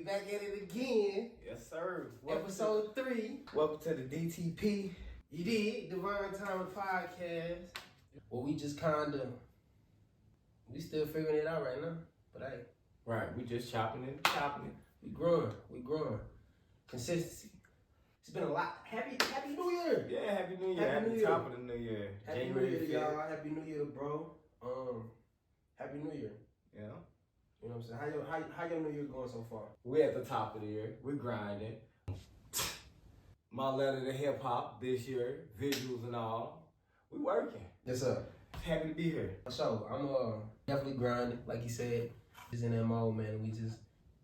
back at it again. Yes, sir. Episode 3. Welcome to the DTP. You did, Divine Time Podcast. Well, we just we still figuring it out right now. But hey. Right, we just chopping it. We growing. Consistency. It's been a lot. Happy New Year. Yeah, Happy New Year. Happy New Top of the New Year. Happy New Year to y'all. Happy New Year, bro. Happy New Year. Yeah. You know what I'm saying? How your New Year going so far? We at the top of the year. We grinding. My letter to hip hop this year, visuals and all. We working. Yes, sir. Happy to be here. So I'm definitely grinding, like you said. Just in that mode, man. We just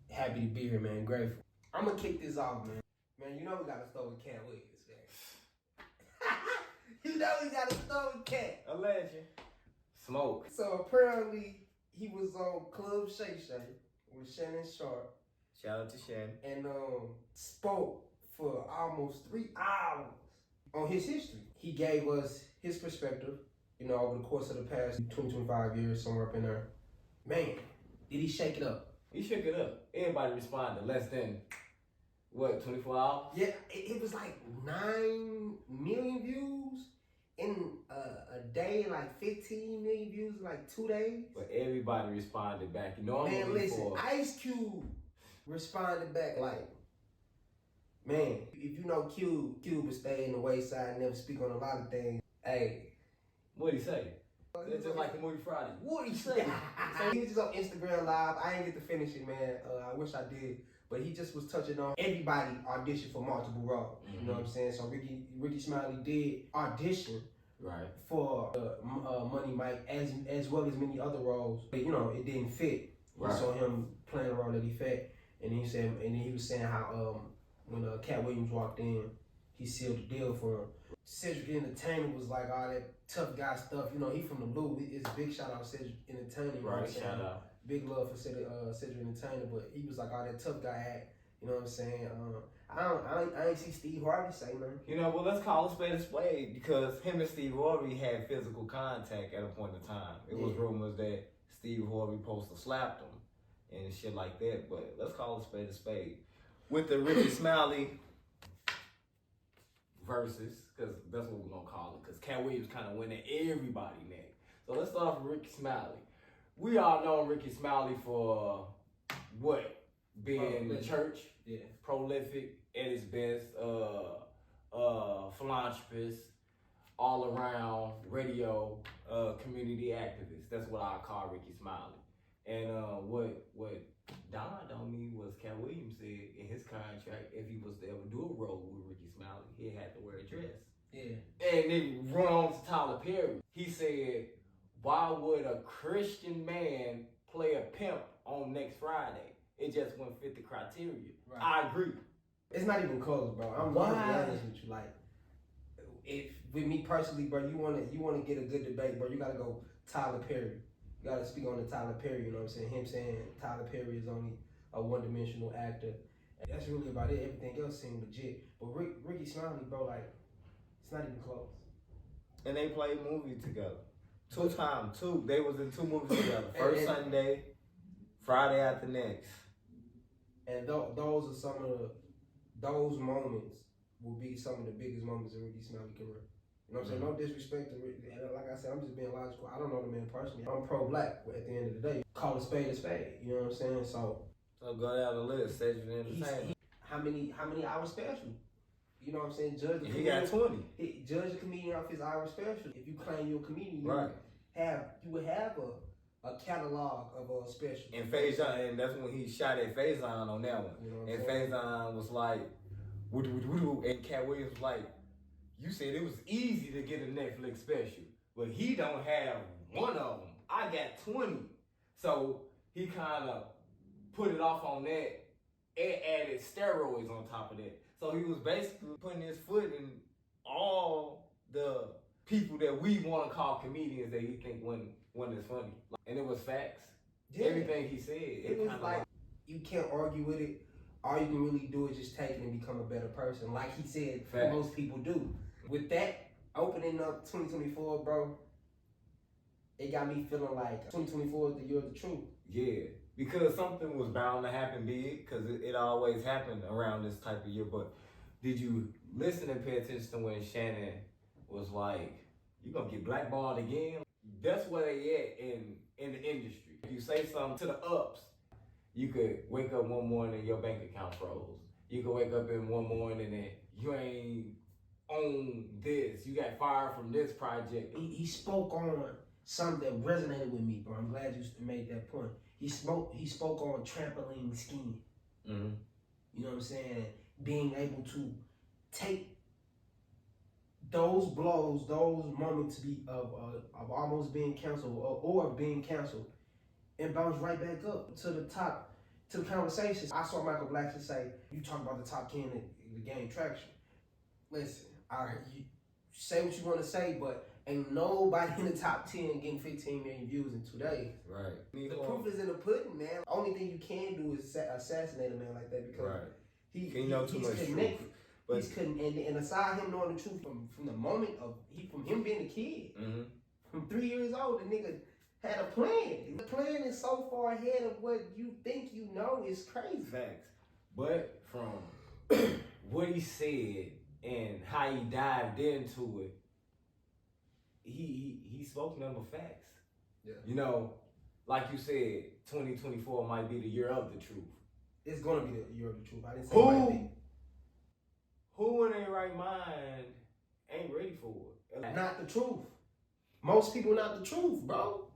happy to be here, man. Grateful. I'm gonna kick this off, man. Man, you know we gotta start with Cat Williams, man. You know we gotta start with Cat. A legend. Smoke. So apparently he was on Club Shay Shay with Shannon Sharp. Shout out to Shannon. And spoke for almost 3 hours on his history. He gave us his perspective, you know, over the course of the past 25 years, somewhere up in there. Man, did he shake it up? He shook it up. Everybody responded less than, 24 hours? Yeah, it was like 9 million views in a day, like 15 million views in like 2 days. But everybody responded back. You know, man, listen, Ice Cube responded back like, man, if you know Cube would stay in the wayside and never speak on a lot of things. Hey. What'd he say? It's just like the movie Friday. What'd he say? So he was just on Instagram Live. I didn't get to finish it, man. I wish I did. But he just was touching on everybody auditioned for multiple roles. Mm-hmm. You know what I'm saying? So Ricky Smiley did audition for Money Mike as well as many other roles. But you know, it didn't fit. Right. So him playing a role that he fit. And then he was saying how when Cat Williams walked in, he sealed the deal for him. Cedric Entertainment was like all that tough guy stuff. You know, he from the Luh. It's a big shout out to Cedric Entertainment. Right, shout out. Big love for Cedric Entertainment, but he was like all that tough guy act. You know what I'm saying? I ain't see Steve Harvey say, man. You know, well, let's call a spade because him and Steve Harvey had physical contact at a point in time. It was rumors that Steve Harvey supposed to slap him and shit like that, but let's call a spade. With the Ricky Smiley versus, because that's what we're going to call it, because Cat Williams kind of went at everybody neck. So let's start off with Ricky Smiley. We all know Ricky Smiley for what? Being the church, prolific at his best, philanthropist, all around radio, community activist. That's what I call Ricky Smiley. And what dawned on me was Cat Williams said in his contract, if he was to ever do a role with Ricky Smiley, he had to wear a dress. Yeah. And then run on to Tyler Perry. He said, why would a Christian man play a pimp on next Friday? It just wouldn't fit the criteria. Right. I agree. It's not even close, bro. I'm gonna be honest with you. Like, if with me personally, bro, you wanna get a good debate, bro, you gotta go Tyler Perry. You gotta speak on the Tyler Perry, you know what I'm saying? Him saying Tyler Perry is only a one-dimensional actor. And that's really about it. Everything else seemed legit. But Ricky Smiley, bro, like, it's not even close. And they played movies together. Two. They was in 2 movies together. First Sunday, Friday after next. And those are some of those moments will be some of the biggest moments in Ricky Smiley's career. You know what I'm saying? No disrespect to Ricky. Like I said, I'm just being logical. I don't know the man personally. I'm pro-black, but at the end of the day, call a spade a spade. You know what I'm saying? So go down the list. Cedric Entertainment. How many hours special? You know what I'm saying? Judge the comedian. He got 20. Judge the comedian off his hour special. If you claim you're a comedian, you would have a catalog of a special. And Faison, and that's when he shot at Faison on that one. You know and Faison was like, and Cat Williams was like, you said it was easy to get a Netflix special, but he don't have one of them. I got 20. So he kind of put it off on that and added steroids on top of that. So he was basically putting his foot in all the people that we want to call comedians that he think wasn't as funny. And it was facts. Yeah. Everything he said. It was like, you can't argue with it. All you can really do is just take it and become a better person. Like he said, most people do. With that opening up 2024, bro, it got me feeling like 2024 is the year of the truth. Yeah. because something was bound to happen big, because it always happened around this type of year. But did you listen and pay attention to when Shannon was like, you gonna get blackballed again? That's where they at in the industry. If you say something to the ups, you could wake up one morning and your bank account froze. You could wake up in one morning and you ain't on this. You got fired from this project. He spoke on something that resonated with me, bro. I'm glad you made that point. He spoke on trampoline skiing. Mm-hmm. You know what I'm saying? Being able to take those blows, those moments of almost being canceled or being canceled, and bounce right back up to the top, to the conversation. I saw Michael Blackson say, you talk about the top 10 in the game traction. Listen, all right, you say what you want to say, but ain't nobody in the top 10 getting 15 million views in 2 days. Right. The proof is in the pudding, man. Only thing you can do is assassinate a man like that because he know too much truth. But he's and aside him knowing the truth from the moment of from him being a kid, from 3 years old, the nigga had a plan. The plan is so far ahead of what you think you know is crazy. Facts. But from what he said and how he dived into it, he spoke number facts. Yeah. You know, like you said, 2024 might be the year of the truth. It's gonna be the year of the truth. I didn't say it might be. Who in their right mind ain't ready for it? Not the truth. Most people not the truth, bro.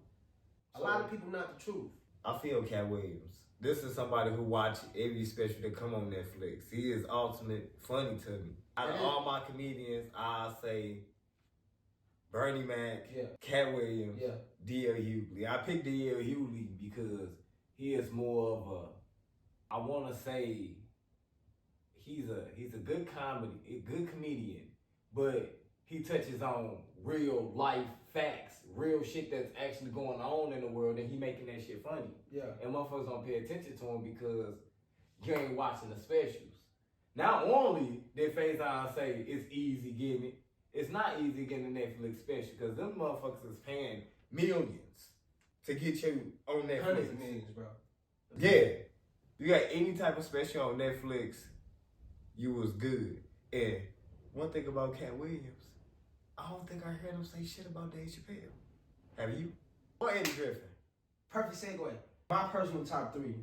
A lot of people not the truth. I feel Cat Williams. This is somebody who watch every special that come on Netflix. He is ultimate funny to me. Out of all my comedians, I say Bernie Mac, Cat Williams, D.L. Hughley. I picked D.L. Hughley because he is more of a, I want to say, he's a good comedian, but he touches on real life facts, real shit that's actually going on in the world, and he making that shit funny. Yeah. And motherfuckers don't pay attention to him because you ain't watching the specials. Not only did Faison say it's easy getting it, it's not easy getting a Netflix special because them motherfuckers is paying millions to get you on Netflix. Hundreds of millions, bro. Yeah. You got any type of special on Netflix, you was good. And one thing about Cat Williams, I don't think I heard him say shit about Dave Chappelle. Have you? Or Eddie Griffin? Perfect segue. My personal top 3,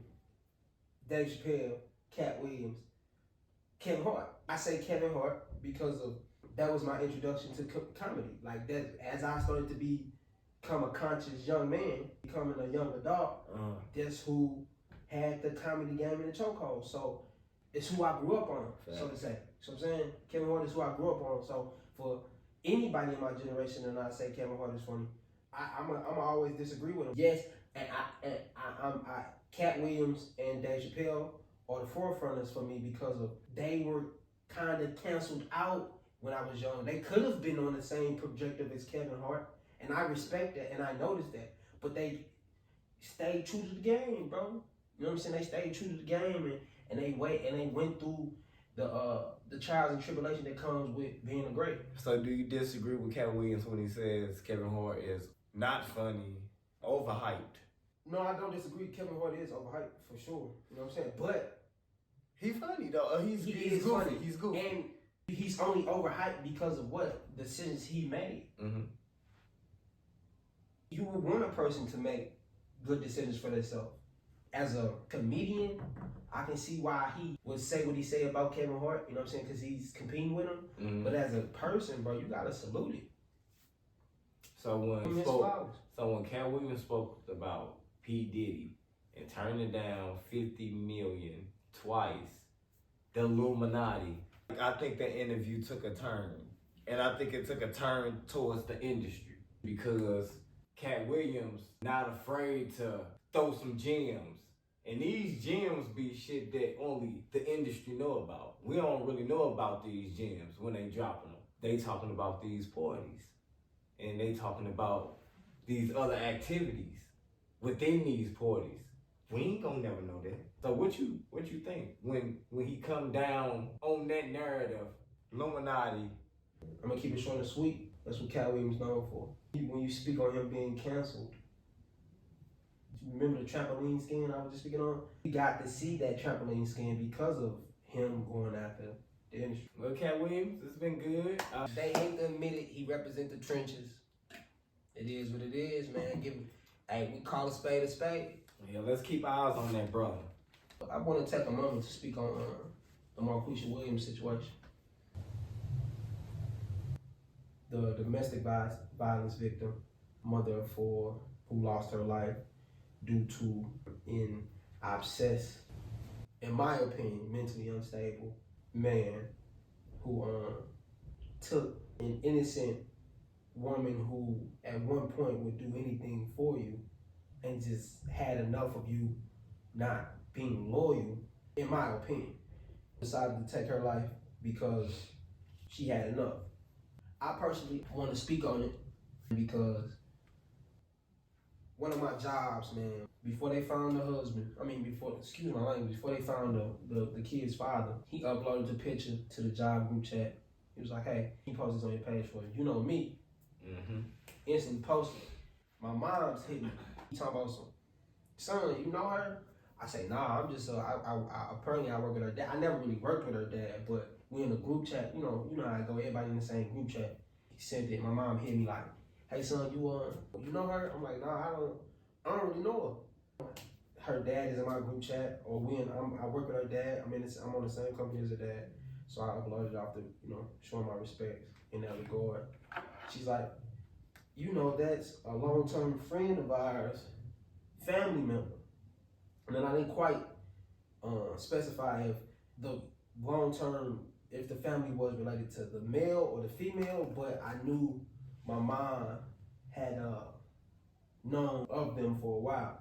Dave Chappelle, Cat Williams, Kevin Hart. I say Kevin Hart because of that was my introduction to comedy. Like that, as I started to become a conscious young man, becoming a young adult, that's who had the comedy game in the chokehold. So it's who I grew up on, so to say. So I'm saying Kevin Hart is who I grew up on. So for anybody in my generation and I say Kevin Hart is funny, I'm always disagree with him. Yes, and I Cat Williams and Dave Chappelle are the forefronters for me because of they were kind of canceled out when I was young. They could have been on the same projective as Kevin Hart, and I respect that and I noticed that. But they stayed true to the game, bro. You know what I'm saying? They stayed true to the game and they went through the trials and tribulation that comes with being a great. So do you disagree with Cat Williams when he says Kevin Hart is not funny, overhyped? No, I don't disagree. Kevin Hart is overhyped for sure. You know what I'm saying? But he's funny though. He's goofy. Funny. He's goofy. And he's only overhyped because of what? The decisions he made. Mm-hmm. You would want a person to make good decisions for themselves. As a comedian, I can see why he would say what he say about Kevin Hart, you know what I'm saying, because he's competing with him. Mm-hmm. But as a person, bro, you gotta salute it. So when Cat Williams spoke about P. Diddy and turning down $50 million twice, the Illuminati, I think that interview took a turn. And I think it took a turn towards the industry because Cat Williams not afraid to throw some gems. And these gems be shit that only the industry know about. We don't really know about these gems when they dropping them. They talking about these parties. And they talking about these other activities within these parties. We ain't gonna never know that. So what you think when he come down on that narrative, Illuminati? I'm gonna keep it short and sweet. That's what Cat Williams known for. When you speak on him being canceled, Remember the trampoline skin I was just speaking on? He got to see that trampoline skin because of him going after the industry. Well, Cat Williams, it's been good. They hate to admit it, he represent the trenches. It is what it is, man. Hey, we call a spade a spade. Yeah, let's keep eyes on that brother. I want to take a moment to speak on the Marquisha Williams situation. The domestic violence victim, mother of four, who lost her life due to an obsessed, in my opinion, mentally unstable man who took an innocent woman who at one point would do anything for you and just had enough of you not being loyal, in my opinion, decided to take her life because she had enough. I personally want to speak on it because one of my jobs, man, before they found the husband, excuse my language, before they found the kid's father, he uploaded the picture to the job group chat. He was like, hey, he posted this on your page for you. You know me. Mm-hmm. Instantly posted. My mom's hit me. He talking about some, son, you know her? I say, nah, I'm just, apparently I work with her dad. I never really worked with her dad, but we in a group chat, you know how I go, everybody in the same group chat. He sent it, my mom hit me like, hey son, you know her? I'm like, nah, I don't really know her. Her dad is in my group chat, or I work with her dad. I'm on the same company as her dad, so I uploaded after, showing my respect in that regard. She's like, that's a long-term friend of ours, family member. And then I didn't quite specify if the long-term, if the family was related to the male or the female, but I knew my mom had known of them for a while.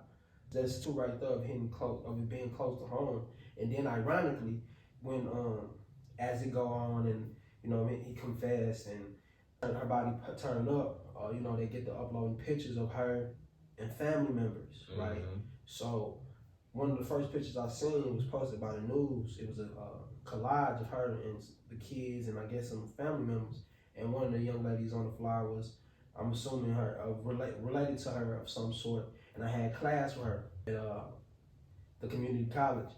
That's two right there of hitting close, of it being close to home. And then ironically, when as it go on and he confessed and her body turned up, they get to uploading pictures of her and family members, right? Mm-hmm. So one of the first pictures I seen was posted by the news. It was a collage of her and the kids and I guess some family members. And one of the young ladies on the flyer was, I'm assuming her related to her of some sort. And I had class with her at the community college,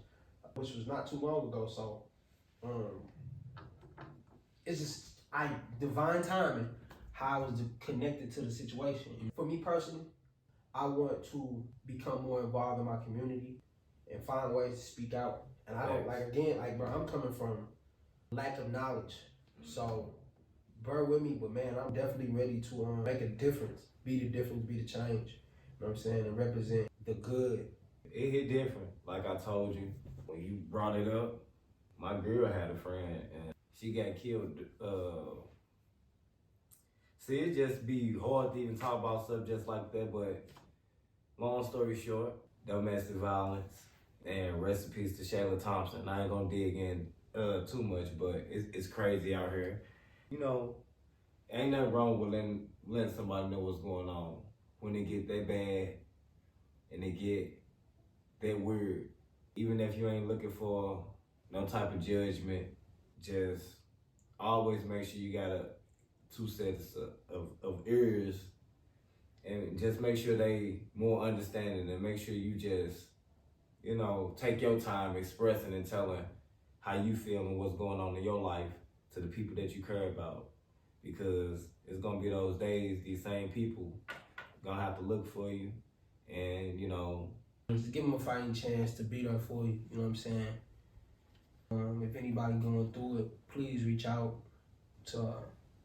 which was not too long ago. So it's just divine timing how I was connected to the situation. For me personally, I want to become more involved in my community and find ways to speak out. And I don't bro, I'm coming from lack of knowledge. So bear with me, but man, I'm definitely ready to make a difference, be the difference, be the change. You know what I'm saying? And represent the good. It hit different. Like I told you, when you brought it up, my girl had a friend and she got killed. See, it just be hard to even talk about subjects like that, but long story short, domestic violence, and rest in peace to Shayla Thompson. I ain't gonna dig in too much, but it's crazy out here. Ain't nothing wrong with letting somebody know what's going on when they get that bad and they get that weird. Even if you ain't looking for no type of judgment, just always make sure you got two sets of ears and just make sure they more understanding and make sure you just, take your time expressing and telling how you feel and what's going on in your life to the people that you care about. Because it's gonna be those days, these same people gonna have to look for you and, just give them a fighting chance to be there for you, you know what I'm saying? If anybody going through it, please reach out to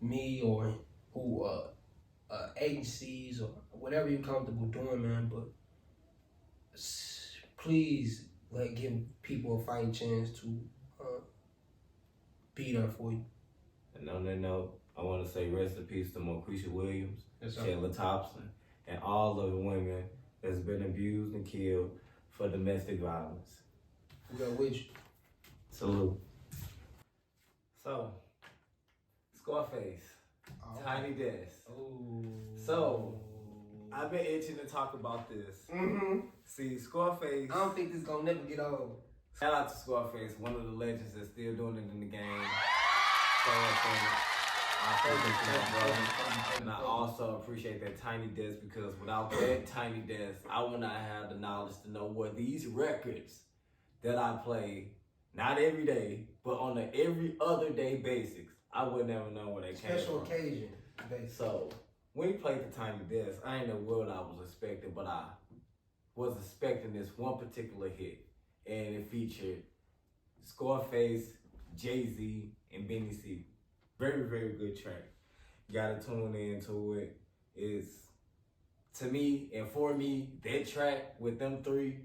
me or who agencies or whatever you're comfortable doing, man. But please give people a fighting chance to be there for you. And on that note, I want to say rest in peace to Marquisha Williams, Shayla Thompson, and all of the women that's been abused and killed for domestic violence. We got with you. Salute. So, Scarface, Tiny Desk. Oh. So, I've been itching to talk about this. Mm-hmm. See, Scarface. I don't think this gonna never get old. Shout out to Scarface, one of the legends that's still doing it in the game. And I also appreciate that Tiny Desk because without that Tiny Desk, I would not have the knowledge to know where these records that I play, not every day, but on an every other day basis, I would never know where they came from. Special occasion. Basically. So when he played the Tiny Desk, I ain't know what I was expecting, but I was expecting this one particular hit, and it featured Scarface, Jay-Z, and Benny C. Very, very good track. Gotta tune into it. It's, to me and for me, that track with them three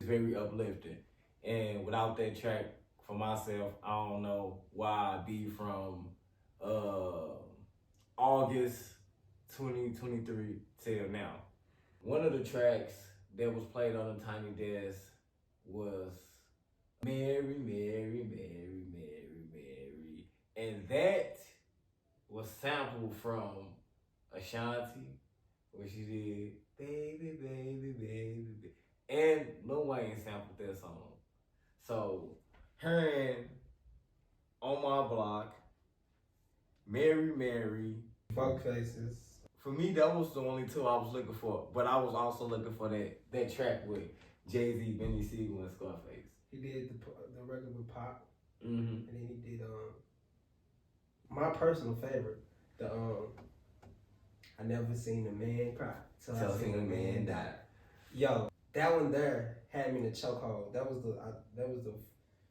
is very uplifting. And without that track, for myself, I don't know where I'd be from August 2023 till now. One of the tracks that was played on the Tiny Desk was Mary, Mary, Mary, Mary, Mary. And that was sampled from Ashanti, where she did Baby, Baby, Baby, Baby. And Lil Wayne sampled that song. So, hearing On My Block, Mary, Mary. Fuck Faces. For me, that was the only two I was looking for. But I was also looking for that track with Jay-Z, Benny Siegel, and Scarface. He did the record with Pop. Mm-hmm. And then he did my personal favorite, the I never seen a man cry till I seen a man die. Yo, that one there had me in a chokehold. That was the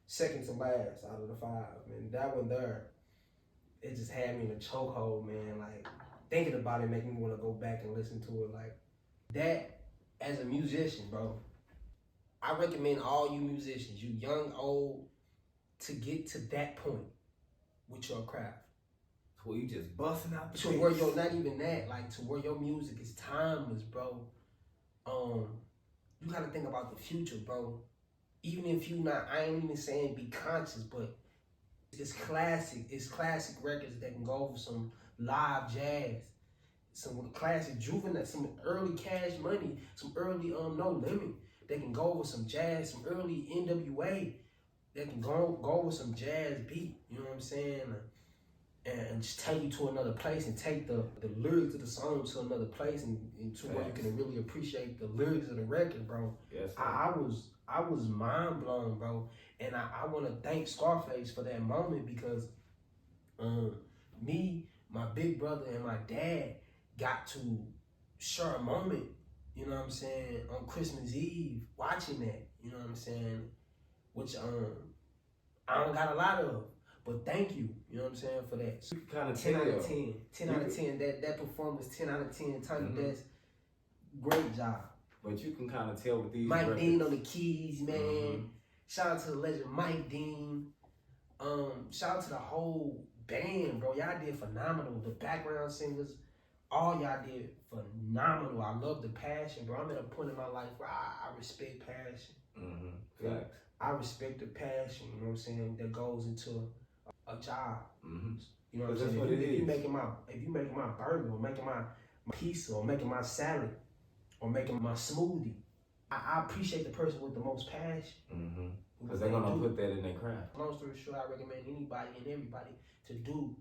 second to last out of the five, man. That one there, it just had me in a chokehold, man. Like thinking about it making me want to go back and listen to it. Like that, as a musician, bro, I recommend all you musicians, you young, old, to get to that point with your craft. To where you just busting out the to where you're not even that, like to where your music is timeless, bro. You gotta think about the future, bro. Even if you not, I ain't even saying be conscious, but it's classic records that can go over some live jazz, some classic Juvenile, some early Cash Money, some early No Limit. They can go over some jazz, some early NWA. They can go over some jazz beat, you know what I'm saying? And just take you to another place and take the lyrics of the song to another place and to where you can really appreciate the lyrics of the record, bro. Yes, I was mind blown, bro. And I want to thank Scarface for that moment because me, my big brother, and my dad got to share a moment, you know what I'm saying, on Christmas Eve, watching that, you know what I'm saying, which I don't got a lot of, but thank you, you know what I'm saying, for that. You can kind of 10 out of 10, 10 out of 10, that performance, 10 out of 10, Tiny Desk, great job. But you can kind of tell with these Mike records. Dean on the keys, man. Shout out to the legend Mike Dean. Shout out to the whole band, bro. Y'all did phenomenal. The background singers, all y'all did phenomenal. I love the passion, bro. I'm at a point in my life where I respect passion. Facts. I respect the passion, you know what I'm saying, that goes into a job. You know what I'm saying? If you making my burger or making my pizza or making my salad or making my smoothie, I appreciate the person with the most passion. Because they're gonna put that in their craft. Long story short, I recommend anybody and everybody to do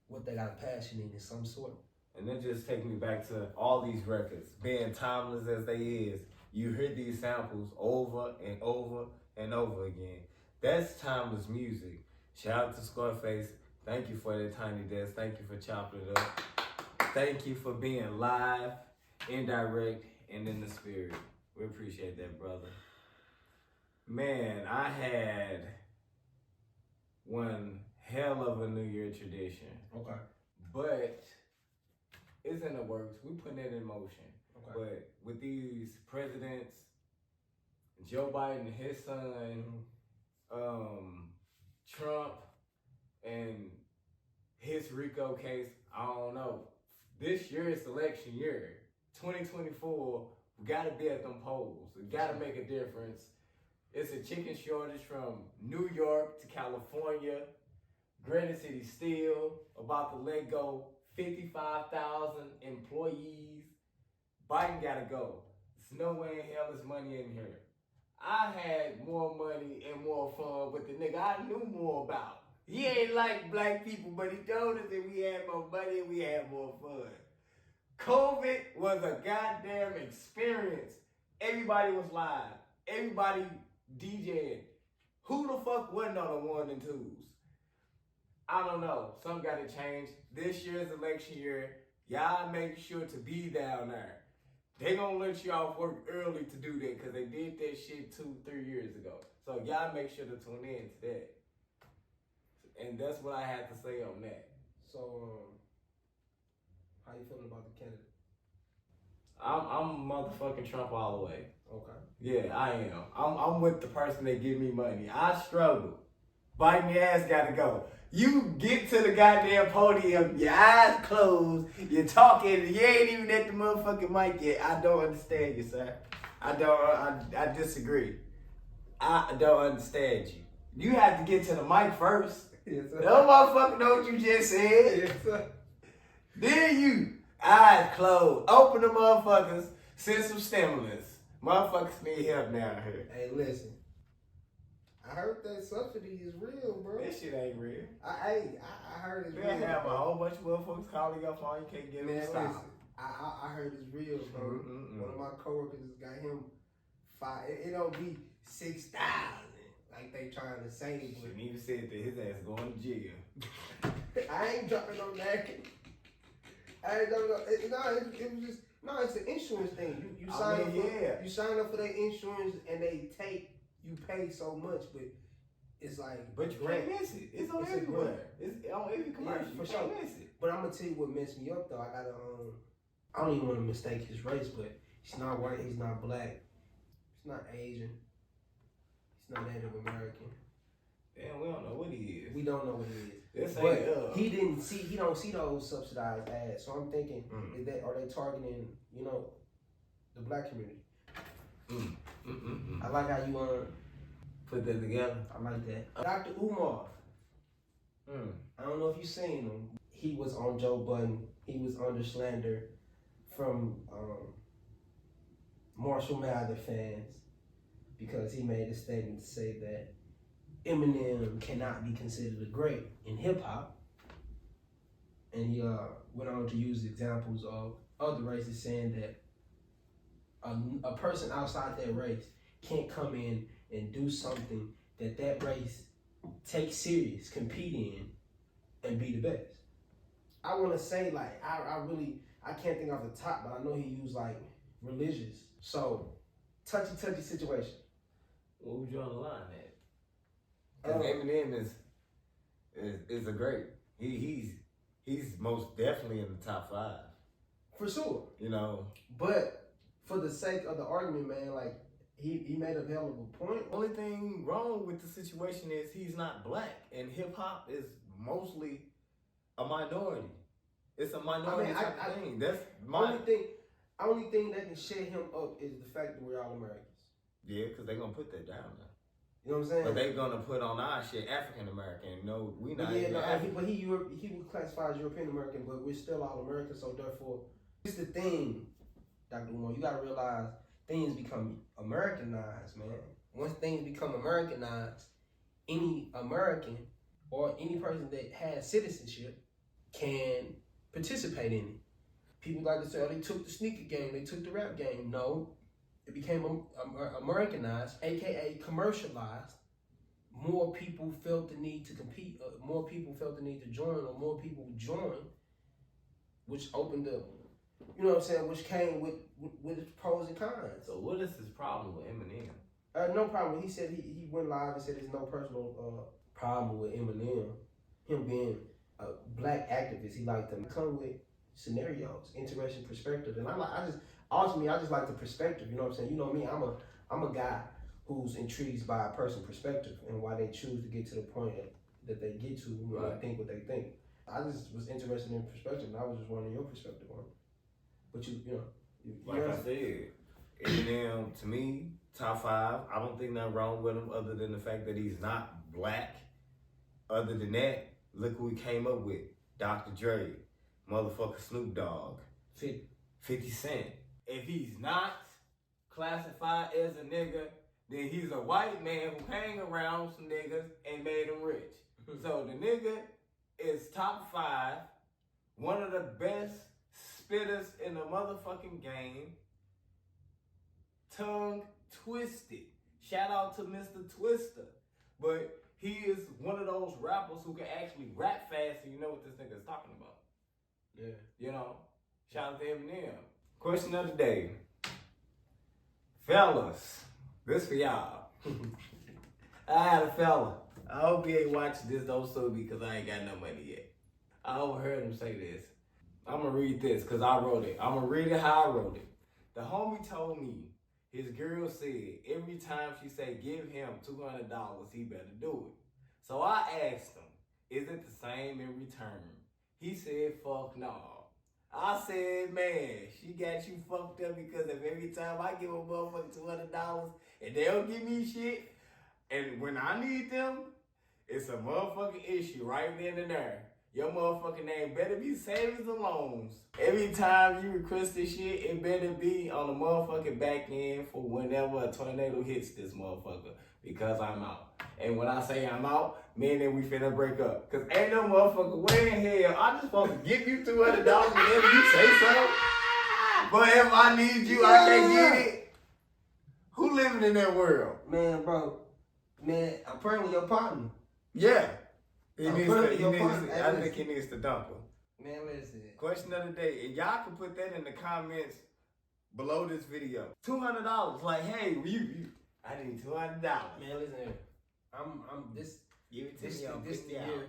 what they got a passion in some sort. And that just takes me back to all these records, being timeless as they is. You hear these samples over and over and over again. That's timeless music. Shout out to Scarface. Thank you for that Tiny Desk. Thank you for chopping it up. Thank you for being live, indirect, and in the spirit. We appreciate that, brother. Man, I had one hell of a New Year tradition. Okay. But it's in the works. We putting it in motion. Okay. But with these presidents, Joe Biden, his son, Trump, and his RICO case, I don't know. This year is election year. 2024, we gotta be at them polls. We gotta make a difference. It's a chicken shortage from New York to California. Granite City Steel about to let go 55,000 employees. Biden gotta go. There's no way in hell there's money in here. I had more money and more fun with the nigga I knew more about. He ain't like black people, but he told us that we had more money and we had more fun. COVID was a goddamn experience. Everybody was live. Everybody DJing. Who the fuck wasn't on the 1 and 2s? I don't know. Something got to change. This year's election year, y'all make sure to be down there. They gonna let you off work early to do that because they did that shit 2-3 years ago. So y'all make sure to tune in to that. And that's what I had to say on that. So, how you feeling about the candidate? I'm motherfucking Trump all the way. Okay. Yeah, I am. I'm with the person that give me money. I struggle. Biting your ass gotta go. You get to the goddamn podium, your eyes closed, you're talking, you ain't even at the motherfucking mic yet. I don't understand you, sir. I disagree. I don't understand you. You have to get to the mic first. Yes, sir. No motherfucker know what you just said. Yes, sir. Then you, eyes closed, open the motherfuckers, send some stimulus. Motherfuckers need help down here. Hey, listen. I heard that subsidy is real, bro. That shit ain't real. I heard it's They real. have a whole bunch of motherfuckers calling your phone, you can't get them Man, to stop. listen. I heard it's real, bro. One of my coworkers got him five. It don't be 6,000 like they trying to say. Shouldn't even said that his ass going to jail. I ain't jumping on that. I ain't jumping on it was just it's an insurance thing. You sign up for you sign up for their insurance and they take you pay so much, but it's like but you can't miss it. It's on everywhere. It's on every commercial. Yeah, you can't miss it. But I'm gonna tell you what messed me up though. I don't even want to mistake his race, but he's not white, he's not black, he's not Asian, he's not Native American. Damn, we don't know what he is. We don't know what he is. But he don't see those subsidized ads. So I'm thinking, are they targeting, the black community? I like how you put that together. I like that. Dr. Umar. I don't know if you've seen him. He was on Joe Budden. He was under slander from Marshall Mathers fans because he made a statement to say that Eminem cannot be considered a great in hip hop. And he went on to use examples of other races saying that a person outside their race can't come in and do something that race takes serious, compete in, and be the best. I want to say, like, I can't think off the top, but I know he used, like, religious. So, touchy situation. What would you on the line at? Because Eminem is a great. He's most definitely in the top 5. For sure. But for the sake of the argument, man, like, he made a hell of a point. Only thing wrong with the situation is he's not black, and hip hop is mostly a minority. It's a minority type of thing. That's my only thing that can shut him up is the fact that we're all Americans. Yeah, because they're gonna put that down now. You know what I'm saying? But they're gonna put on our shit African American. No, we not. But he would classify as European American, but we're still all American. So therefore, it's the thing, Dr. Umar. You gotta realize things become Americanized, man. Once things become Americanized, any American or any person that has citizenship can participate in it. People like to say, oh, they took the sneaker game, they took the rap game. No, it became Americanized, aka commercialized. More people felt the need to compete, more people felt the need to join, or more people joined, which opened up, you know what I'm saying, which came with its pros and cons. So what is his problem with Eminem? No problem. He said he went live and said there's no personal problem with Eminem. Him being a black activist, he liked to come with scenarios, interesting perspective, and I just like the perspective. You know what I'm saying? You know me, I'm a guy who's intrigued by a person's perspective and why they choose to get to the point that they get to when they think what they think. I just was interested in perspective, and I was just wanting your perspective on it. But I said, Eminem to me, top 5. I don't think nothing wrong with him other than the fact that he's not black. Other than that, look who he came up with: Dr. Dre, motherfucker Snoop Dogg, 50 Cent. If he's not classified as a nigga, then he's a white man who hang around some niggas and made them rich. So the nigga is top 5, one of the best spitters in the motherfucking game. Tongue twisted. Shout out to Mr. Twister. But he is one of those rappers who can actually rap fast and you know what this nigga is talking about. Yeah. You know? Shout out to Eminem. Question of the day. Fellas, this for y'all. I had a fella. I hope he ain't watching this though soon because I ain't got no money yet. I overheard him say this. I'm gonna read this because I wrote it. I'm gonna read it how I wrote it. The homie told me his girl said every time she say give him $200, he better do it. So I asked him, is it the same in return? He said, fuck no. I said, man, she got you fucked up because if every time I give a motherfucker $200 and they don't give me shit, and when I need them, it's a motherfucking issue right then and there. Your motherfucking name better be savings and loans. Every time you request this shit, it better be on the motherfucking back end for whenever a tornado hits this motherfucker. Because I'm out. And when I say I'm out, meaning we finna break up. Cause ain't no motherfucker way in hell I just supposed to give you $200 whenever you say so. But if I need you, I can't get it. Who living in that world? Man, bro. Man, I'm praying with your partner. Yeah. I think Listen. he needs to dump her. Man, listen. Question of the day, and y'all can put that in the comments below this video. $200, like, hey, I need $200. Man, listen here. I'm this. Give it to This me. the year.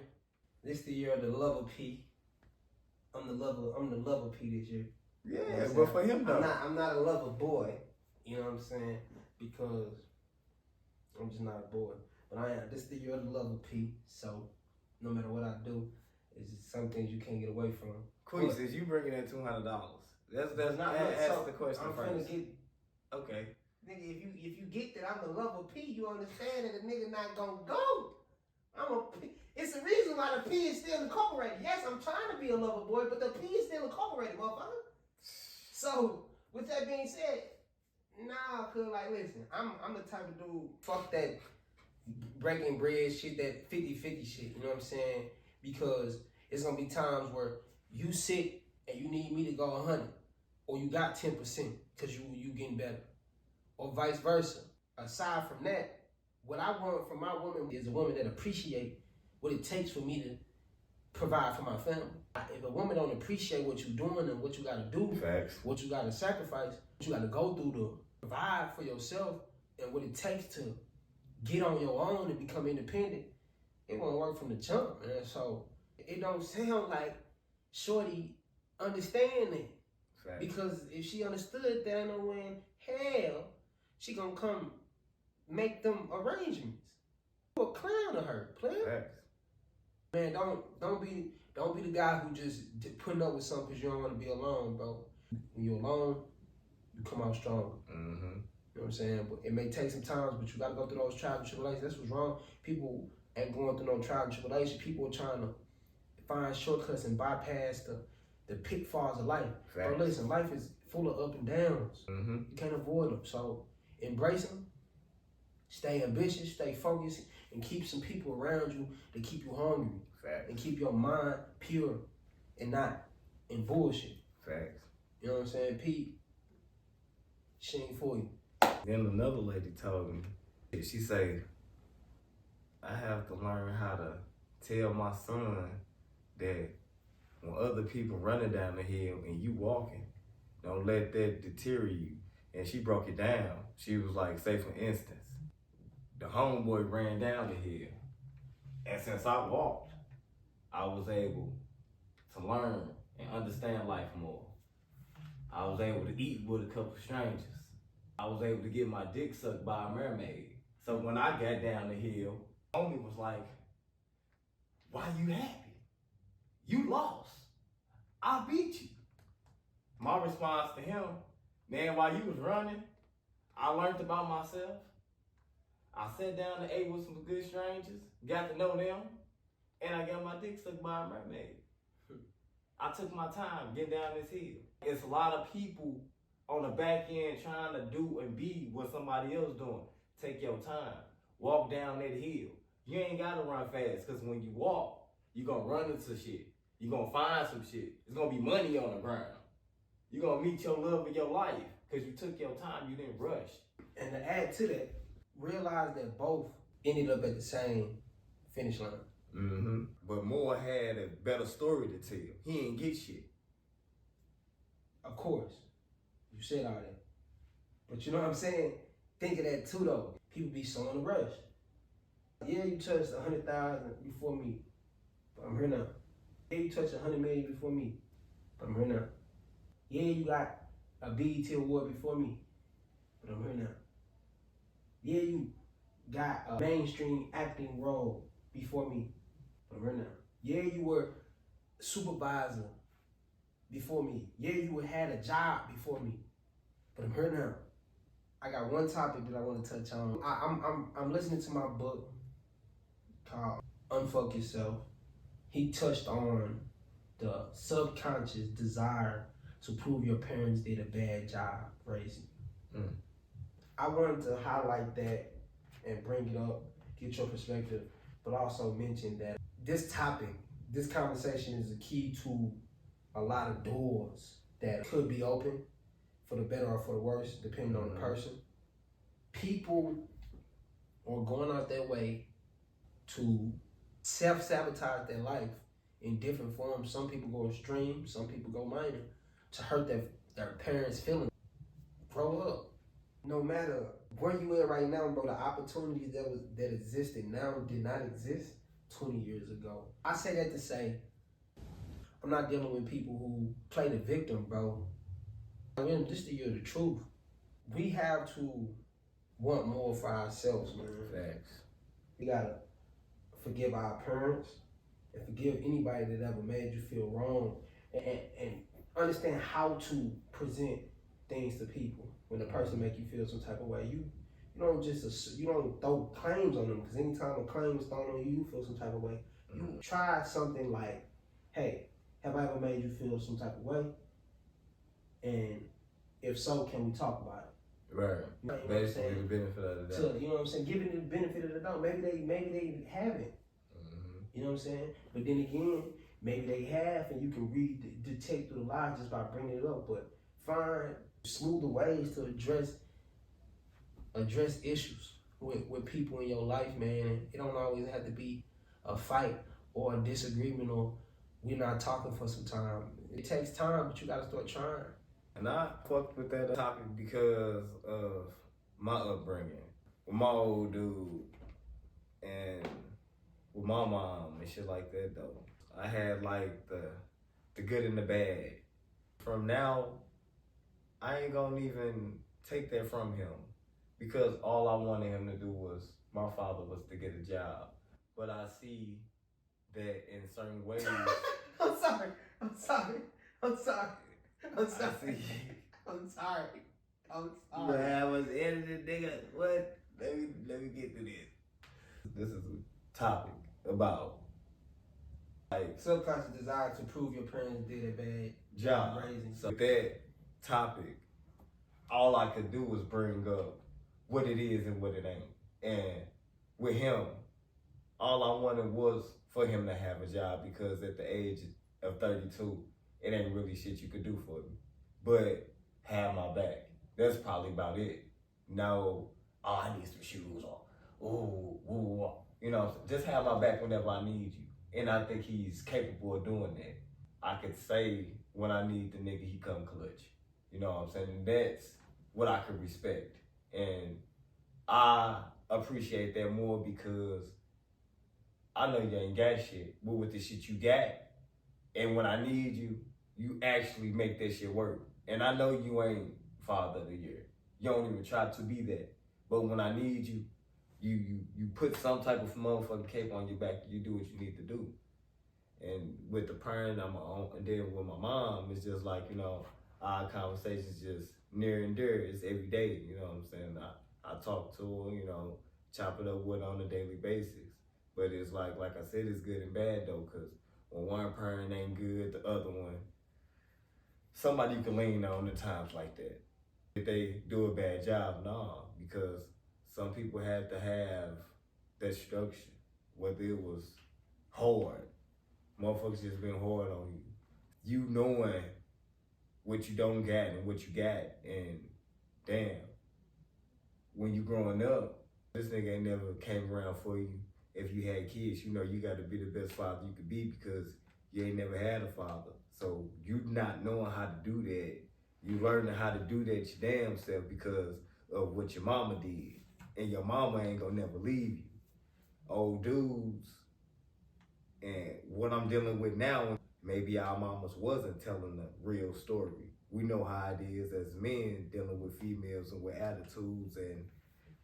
This the year of the lover P. I'm the lover P this year. Yeah, You know but for him though. I'm not a lover boy. You know what I'm saying? Because I'm just not a boy. But I am. This the year of the lover P. So no matter what I do, it's just some things you can't get away from. Queez, is you bringing in $200? That's not. That's the question I'm first. finna get. Okay. Nigga, if you get that I'm the lover P, you understand that the nigga not gonna go. It's the reason why the P is still incorporated. Yes, I'm trying to be a lover boy, but the P is still incorporated, motherfucker. So, with that being said, nah, cause like, listen, I'm the type of dude, fuck that breaking bread shit, that 50-50 shit, you know what I'm saying? Because it's gonna be times where you sit and you need me to go 100, or you got 10% cause you getting better, or vice versa. Aside from that, what I want from my woman is a woman that appreciate what it takes for me to provide for my family. If a woman don't appreciate what you're doing and what you gotta do, Facts. what you gotta sacrifice, what you gotta go through to provide for yourself and what it takes to get on your own and become independent, it won't work from the jump, man. So it don't sound like shorty understand that. Facts. Because if she understood that, I know when hell she gonna come make them arrangements. You a clown to her, player. Facts. Man, don't be the guy who just putting up with something because you don't want to be alone, bro. When you're alone, you come out stronger. Mm-hmm. You know what I'm saying? But it may take some time, but you gotta go through those trials and tribulations. That's what's wrong. People ain't going through no trials and tribulations. People are trying to find shortcuts and bypass the pitfalls of life. Facts. But listen, life is full of up and downs. Mm-hmm. You can't avoid them. So embrace them. Stay ambitious, stay focused, and keep some people around you that keep you hungry. Facts. And keep your mind pure and not in bullshit. Facts. You know what I'm saying? Pete, she ain't for you. Then another lady told me, she say, I have to learn how to tell my son that when other people running down the hill and you walking, don't let that deter you. And she broke it down. She was like, say for instance, the homeboy ran down the hill. And since I walked, I was able to learn and understand life more. I was able to eat with a couple strangers. I was able to get my dick sucked by a mermaid. So when I got down the hill, homie was like, why you happy? You lost. I beat you. My response to him, man, while you was running, I learned about myself. I sat down and ate with some good strangers, got to know them, and I got my dick sucked by a mermaid. I took my time getting down this hill. It's a lot of people on the back end trying to do and be what somebody else doing. Take your time. Walk down that hill. You ain't gotta run fast, cause when you walk, you gonna run into shit. You gonna find some shit. It's gonna be money on the ground. You gonna meet your love of your life, cause you took your time, you didn't rush. And to add to that, realize that both ended up at the same finish line. Mm-hmm. But Moore had a better story to tell. He ain't get shit. Of course, you said all that. But you know what I'm saying? Think of that too though. People be so in a rush. Yeah, you touched 100,000 before me, but I'm here now. Yeah, you touched 100 million before me, but I'm here now. Yeah, you got a BET award before me, but I'm here now. Yeah, you got a mainstream acting role before me, but I'm here now. Yeah, you were supervisor before me. Yeah, you had a job before me, but I'm here now. I got one topic that I want to touch on. I'm listening to my book called Unfuck Yourself. He touched on the subconscious desire to prove your parents did a bad job raising you. I wanted to highlight that and bring it up, get your perspective, but also mention that this topic, this conversation is a key to a lot of doors that could be open for the better or for the worse, depending on the person. People are going out their way to self-sabotage their life in different forms. Some people go extreme, some people go minor, to hurt their parents' feelings. Grow up. No matter where you at right now, bro, the opportunities that existed now did not exist 20 years ago. I say that to say, I'm not dealing with people who play the victim, bro. I mean, this the year of the truth. We have to want more for ourselves, man. Facts. We gotta forgive our parents and forgive anybody that ever made you feel wrong, and understand how to present things to people when a person make you feel some type of way. You don't just you don't throw claims on them, because anytime a claim is thrown on you, you feel some type of way. You try something like, hey, have I ever made you feel some type of way? And if so, can we talk about it? Right. You know Basically, the benefit of the doubt. You know what I'm saying? Giving the benefit of the doubt. Maybe they haven't. You know what I'm saying? But then again, maybe they have, and you can detect through the lies just by bringing it up. But find smoother ways to address issues with people in your life, man. It don't always have to be a fight or a disagreement or we're not talking for some time. It takes time, but you gotta start trying. And I fucked with that topic because of my upbringing. With my old dude and with my mom and shit like that though. I had like the good and the bad. From now, I ain't gonna even take that from him, because all I wanted him to do was, my father was to get a job. But I see that in certain ways. I'm sorry. Yeah, I was editing, nigga. What? Let me get to this. This is a topic about like subconscious desire to prove your parents did a bad job raising. So that topic, all I could do was bring up what it is and what it ain't. And with him, all I wanted was for him to have a job, because at the age of 32, it ain't really shit you could do for me. But have my back. That's probably about it. No, oh, I need some shoes, or you know, just have my back whenever I need you. And I think he's capable of doing that. I could say when I need the nigga, he come clutch. You know what I'm saying? And that's what I could respect. And I appreciate that more because I know you ain't got shit, but with the shit you got, and when I need you, you actually make that shit work. And I know you ain't father of the year. You don't even try to be that. But when I need you, you put some type of motherfucking cape on your back. You do what you need to do. And with the parent, I'm my own, and then with my mom, it's just like, you know, our conversations just near and dear. It's every day, you know what I'm saying? I talk to her, you know, chop it up with her on a daily basis. But it's like I said, it's good and bad though, because when one parent ain't good, the other one, somebody you can lean on in times like that. If they do a bad job, nah, because some people have to have that structure. whether it was hard. Motherfuckers just been hard on you. You knowing what you don't got and what you got, and damn, when you growing up, this nigga ain't never came around for you. If you had kids, you know you got to be the best father you could be because you ain't never had a father. So you not knowing how to do that, you learning how to do that your damn self because of what your mama did. And your mama ain't gonna never leave you. Old dudes, and what I'm dealing with now, maybe our mamas wasn't telling the real story. We know how it is as men dealing with females and with attitudes and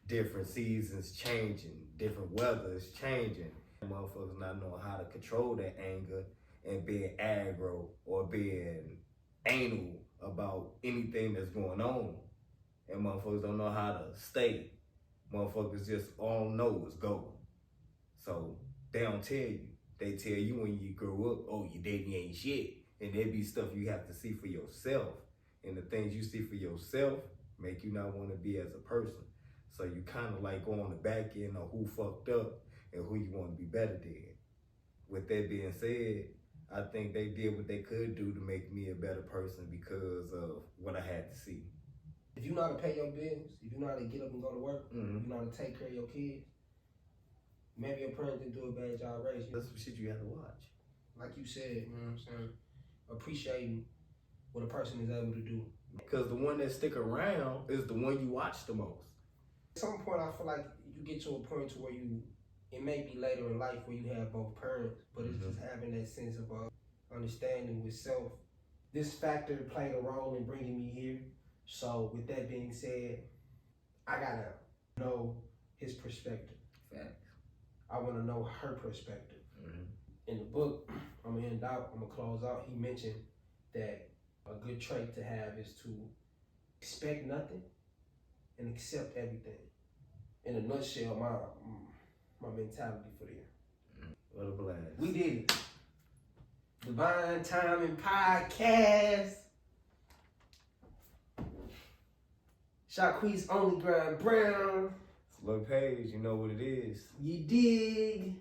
different seasons changing, different weathers changing. Motherfuckers not knowing how to control that anger and being aggro or being anal about anything that's going on. And motherfuckers don't know how to stay. Motherfuckers just all know is go. So they don't tell you. They tell you when you grow up, oh, your daddy ain't shit. And there be stuff you have to see for yourself. And the things you see for yourself make you not want to be as a person. So you kind of like go on the back end of who fucked up and who you want to be better than. With that being said, I think they did what they could do to make me a better person because of what I had to see. If you know how to pay your bills, if you know how to get up and go to work, Mm-hmm. you know how to take care of your kids, maybe your parents didn't do a bad job raising you. That's some shit you have to watch. Like you said, you know what I'm saying? Appreciating what a person is able to do. Because the one that stick around is the one you watch the most. At some point, I feel like you get to a point to where it may be later in life where you have both parents, but it's just having that sense of understanding with self. This factor played a role in bringing me here. So with that being said, I gotta know his perspective. Facts. I wanna know her perspective. Mm-hmm. In the book, I'm gonna end out, I'm gonna close out, he mentioned that a good trait to have is to expect nothing and accept everything. In a nutshell, my mentality for there. What a blast. We did it. Divine Timing Podcast. Shaquise Only Grind Brown. Luh Page, you know what it is. You dig?